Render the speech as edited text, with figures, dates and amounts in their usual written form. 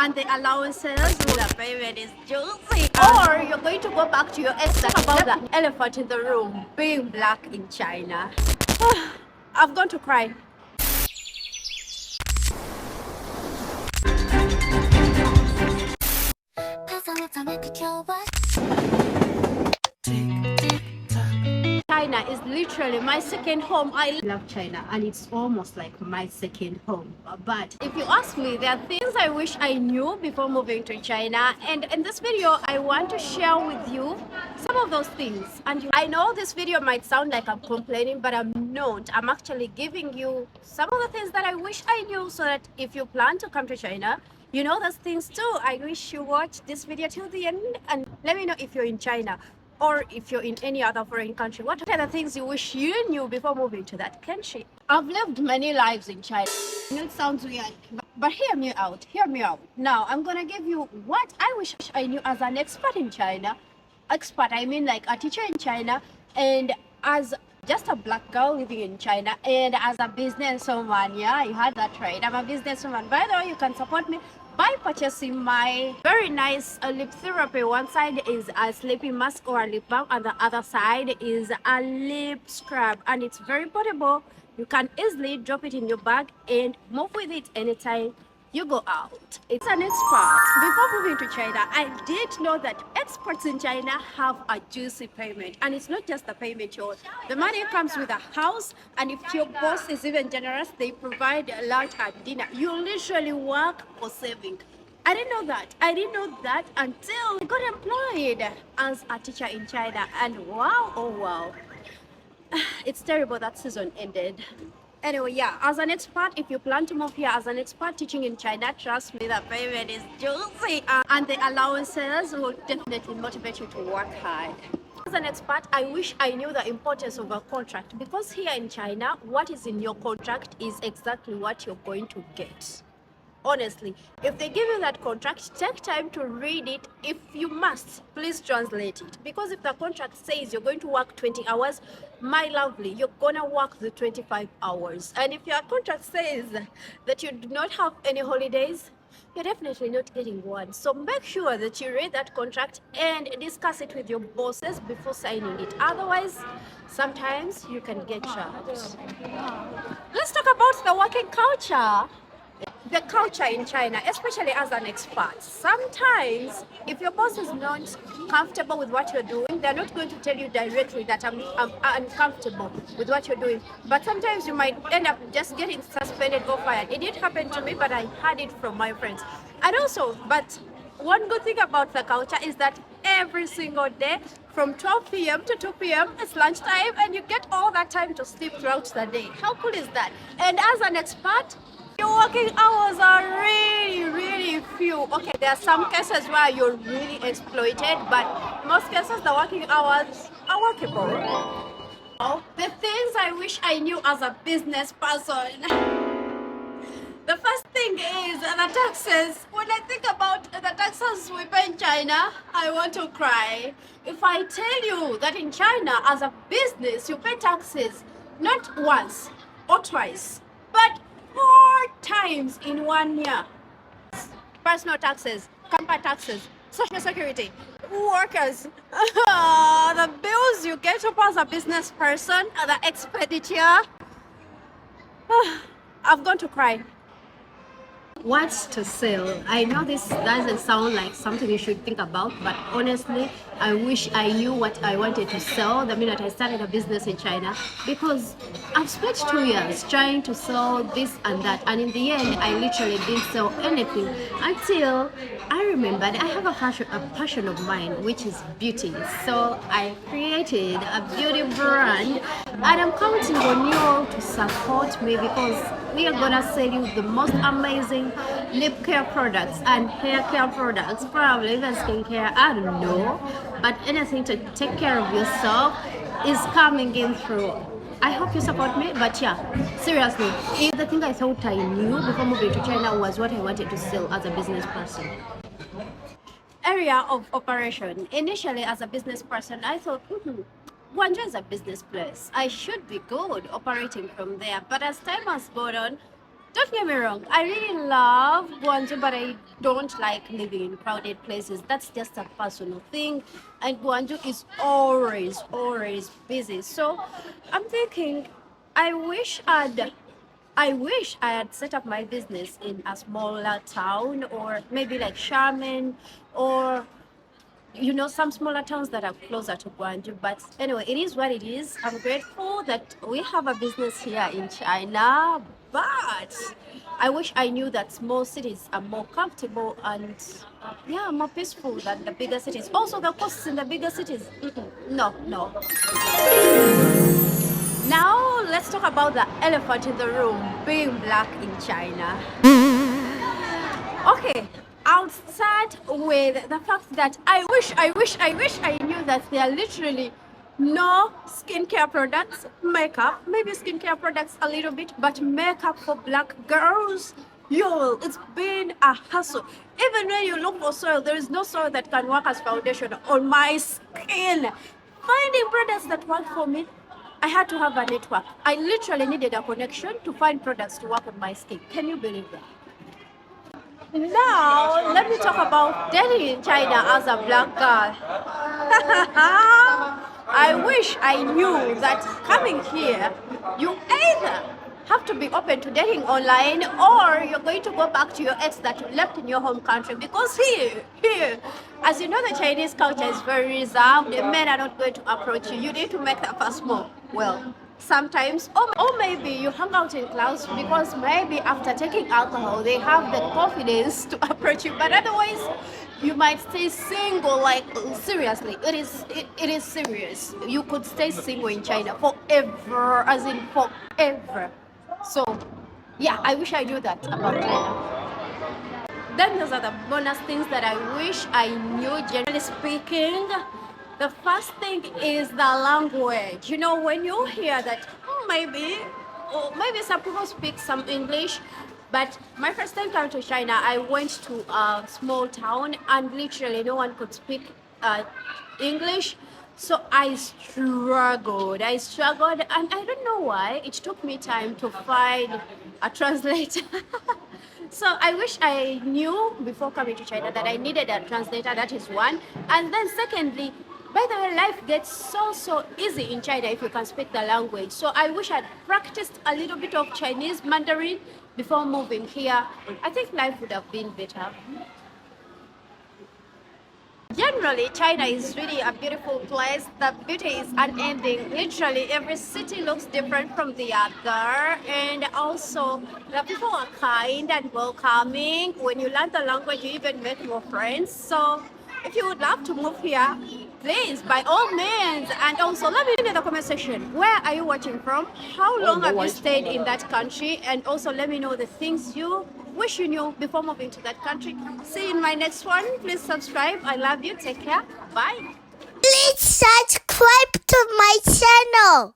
and the allowances, the payment is juicy. Or you're going to go back to your ex. Talk about the elephant in the room being black in China. I've gone to cry. China is literally my second home. I love China and it's almost like my second home. But if you ask me, there are things I wish I knew before moving to China. And in this video, I want to share with you some of those things. And I know this video might sound like I'm complaining, but I'm not. I'm actually giving you some of the things that I wish I knew so that if you plan to come to China, you know those things too. I wish you watch this video till the end and let me know if you're in China or if you're in any other foreign country. What are the things you wish you knew before moving to that country? I've lived many lives in China. It sounds weird, but hear me out. Hear me out. Now, I'm gonna give you what I wish I knew as an expert in China. Expert, I mean like a teacher in China, and as just a black girl living in China, and as a businesswoman. Yeah, you had that right. I'm a businesswoman. By the way, you can support me by purchasing my very nice lip therapy. One side is a sleeping mask or a lip balm, and the other side is a lip scrub, and it's very portable. You can easily drop it in your bag and move with it anytime you go out. It's an expert. Before moving to China, I did know that experts in China have a juicy payment, and it's not just the payment. The money comes with a house, and if your boss is even generous, they provide lunch and dinner. You literally work for saving. I didn't know that. I didn't know that until I got employed as a teacher in China, and wow, oh wow, it's terrible that season ended. Anyway, yeah, as an expert, if you plan to move here as an expert teaching in China, trust me, the payment is juicy. And the allowances will definitely motivate you to work hard. As an expert, I wish I knew the importance of a contract, because here in China, what is in your contract is exactly what you're going to get. Honestly, if they give you that contract, take time to read it. If you must, please translate it, because if the contract says you're going to work 20 hours, my lovely, you're gonna work the 25 hours. And if your contract says that you do not have any holidays, you're definitely not getting one. So make sure that you read that contract and discuss it with your bosses before signing it. Otherwise, sometimes you can get charged. Let's talk about the working culture. The culture in China, especially as an expert, sometimes if your boss is not comfortable with what you're doing, they're not going to tell you directly that I'm uncomfortable with what you're doing. But sometimes you might end up just getting suspended or fired. It didn't happen to me, but I heard it from my friends. And also, but one good thing about the culture is that every single day from 12 p.m. to 2 p.m. it's lunchtime, and you get all that time to sleep throughout the day. How cool is that? And as an expert, your working hours are really few. Okay, there are some cases where you're really exploited, but most cases the working hours are workable. The things I wish I knew as a business person. The first thing is the taxes. When I think about the taxes we pay in China, I want to cry. If I tell you that in China as a business you pay taxes not once or twice, but 4 times in 1 year. Personal taxes, company taxes, social security, workers, the bills you get up as a business person, the expenditure. I've gone to cry. What's to sell? I know this doesn't sound like something you should think about, but honestly, I wish I knew what I wanted to sell the minute I started a business in China, because I've spent 2 years trying to sell this and that, and in the end, I literally didn't sell anything until I remembered I have a passion of mine, which is beauty. So I created a beauty brand, and I'm counting on you all to support me, because we are gonna sell you the most amazing lip care products and hair care products, probably even skincare, I don't know, but anything to take care of yourself is coming in through. I hope you support me, but yeah, seriously, if the thing I thought I knew before moving to China was what I wanted to sell as a business person. Area of operation. Initially, as a business person, I thought, Guangzhou is a business place. I should be good operating from there. But as time has gone on, Don't get me wrong, I really love Guangzhou, but I don't like living in crowded places. That's just a personal thing. And Guangzhou is always busy. So I'm thinking, I wish I'd I wish I had set up my business in a smaller town, or maybe like Xiamen, or some smaller towns that are closer to Guangzhou. But anyway, it is what it is. I'm grateful that we have a business here in China, but I wish I knew that small cities are more comfortable and more peaceful than the bigger cities. Also, the costs in the bigger cities. No, no. Now let's talk about the elephant in the room, being black in China. Okay, I'll start with the fact that I wish I knew that there are literally no skincare products, makeup, maybe skincare products a little bit, but makeup for black girls, yo, it's been a hassle. Even when you look for soil, there is no soil that can work as foundation on my skin. Finding products that work for me, I had to have a network. I literally needed a connection to find products to work on my skin. Can you believe that? Now, let me talk about dating in China as a black girl. I wish I knew that coming here, you either have to be open to dating online, or you're going to go back to your ex that you left in your home country. Because here, as you know, the Chinese culture is very reserved. The men are not going to approach you. You need to make that first move. Well, sometimes, or maybe you hang out in clubs because maybe after taking alcohol they have the confidence to approach you, but otherwise you might stay single. Like, seriously, it is serious. You could stay single in China forever, as in forever. So yeah, I wish I knew that about China. Then those are the bonus things that I wish I knew. Generally speaking, the first thing is the language. When you hear that maybe some people speak some English, but my first time coming to China, I went to a small town and literally no one could speak English. So I struggled, and I don't know why. It took me time to find a translator. So I wish I knew before coming to China that I needed a translator. That is one. And then secondly, by the way, life gets so easy in China if you can speak the language. So I wish I'd practiced a little bit of Chinese Mandarin before moving here. I think life would have been better. Generally, China is really a beautiful place. The beauty is unending. Literally, every city looks different from the other. And also, the people are kind and welcoming. When you learn the language, you even make more friends. So, if you would love to move here, please, by all means. And also, let me know in the comment section, where are you watching from? How long have you stayed in that country? And also, let me know the things you wish you knew before moving to that country. See you in my next one. Please subscribe. I love you. Take care. Bye. Please subscribe to my channel.